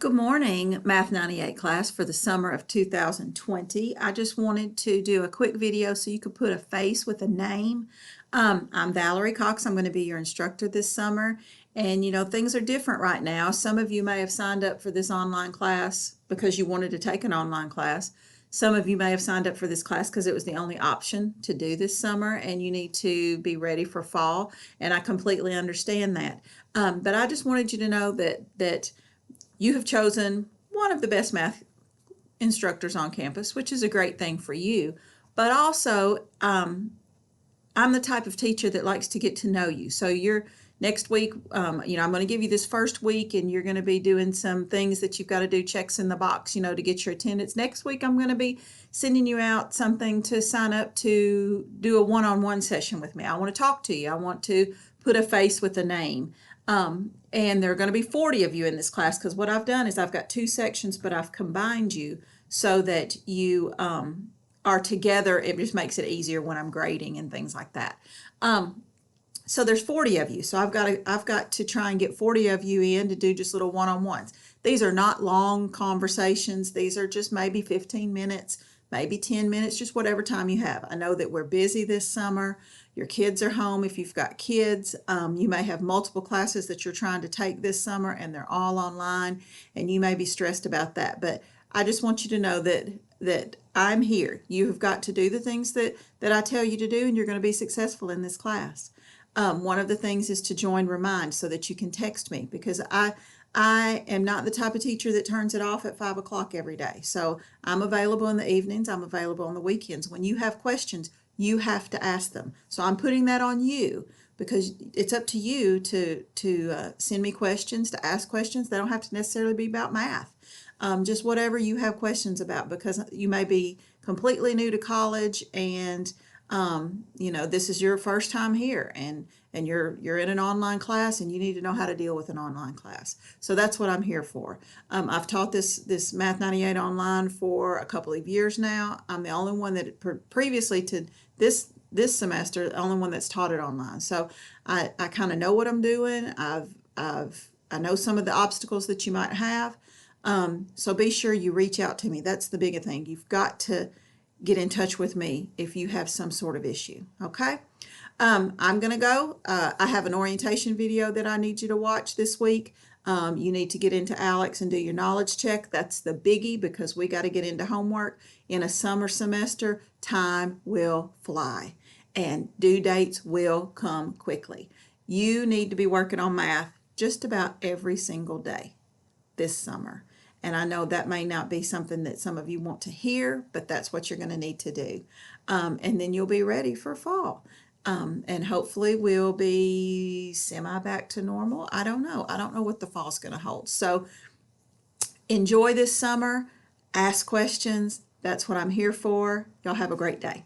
Good morning, Math 98 class for the summer of 2020. I just wanted to do a quick video so you could put a face with a name. I'm Valerie Cox. I'm going to be your instructor this summer. And things are different right now. Some of you may have signed up for this online class because you wanted to take an online class. Some of you may have signed up for this class because it was the only option to do this summer and you need to be ready for fall. And I completely understand that. But I just wanted you to know that you have chosen one of the best math instructors on campus, which is a great thing for you. But also, I'm the type of teacher that likes to get to know you. So you're next week, I'm going to give you this first week and you're going to be doing some things that you've got to do, checks in the box, to get your attendance. Next week, I'm going to be sending you out something to sign up to do a one-on-one session with me. I want to talk to you. I want to put a face with a name. And there are going to be 40 of you in this class because what I've done is I've got two sections, but I've combined you so that you are together. It just makes it easier when I'm grading and things like that. So there's 40 of you. So I've got to try and get 40 of you in to do just little one-on-ones. These are not long conversations. These are just maybe 15 minutes, maybe 10 minutes, just whatever time you have. I know that we're busy this summer. Your kids are home. If you've got kids, you may have multiple classes that you're trying to take this summer and they're all online and you may be stressed about that. But I just want you to know that I'm here. You have got to do the things that I tell you to do and you're going to be successful in this class. One of the things is to join Remind so that you can text me because I am not the type of teacher that turns it off at 5 o'clock every day. So I'm available in the evenings. I'm available on the weekends. When you have questions, you have to ask them. So I'm putting that on you because it's up to you to send me questions, to ask questions. They don't have to necessarily be about math. Just whatever you have questions about because you may be completely new to college and this is your first time here and you're in an online class and you need to know how to deal with an online class. So that's what I'm here for. I've taught this Math 98 online for a couple of years now. I'm the only one that previously to this semester, the only one that's taught it online. So I kind of know what I'm doing. I know some of the obstacles that you might have. So be sure you reach out to me. That's the bigger thing. You've got to get in touch with me if you have some sort of issue, okay? I'm going to go. I have an orientation video that I need you to watch this week. You need to get into ALEKS and do your knowledge check. That's the biggie because we got to get into homework. In a summer semester, time will fly and due dates will come quickly. You need to be working on math just about every single day this summer. And I know that may not be something that some of you want to hear, but that's what you're going to need to do. And then you'll be ready for fall. And hopefully we'll be semi back to normal. I don't know. I don't know what the fall's going to hold. So enjoy this summer. Ask questions. That's what I'm here for. Y'all have a great day.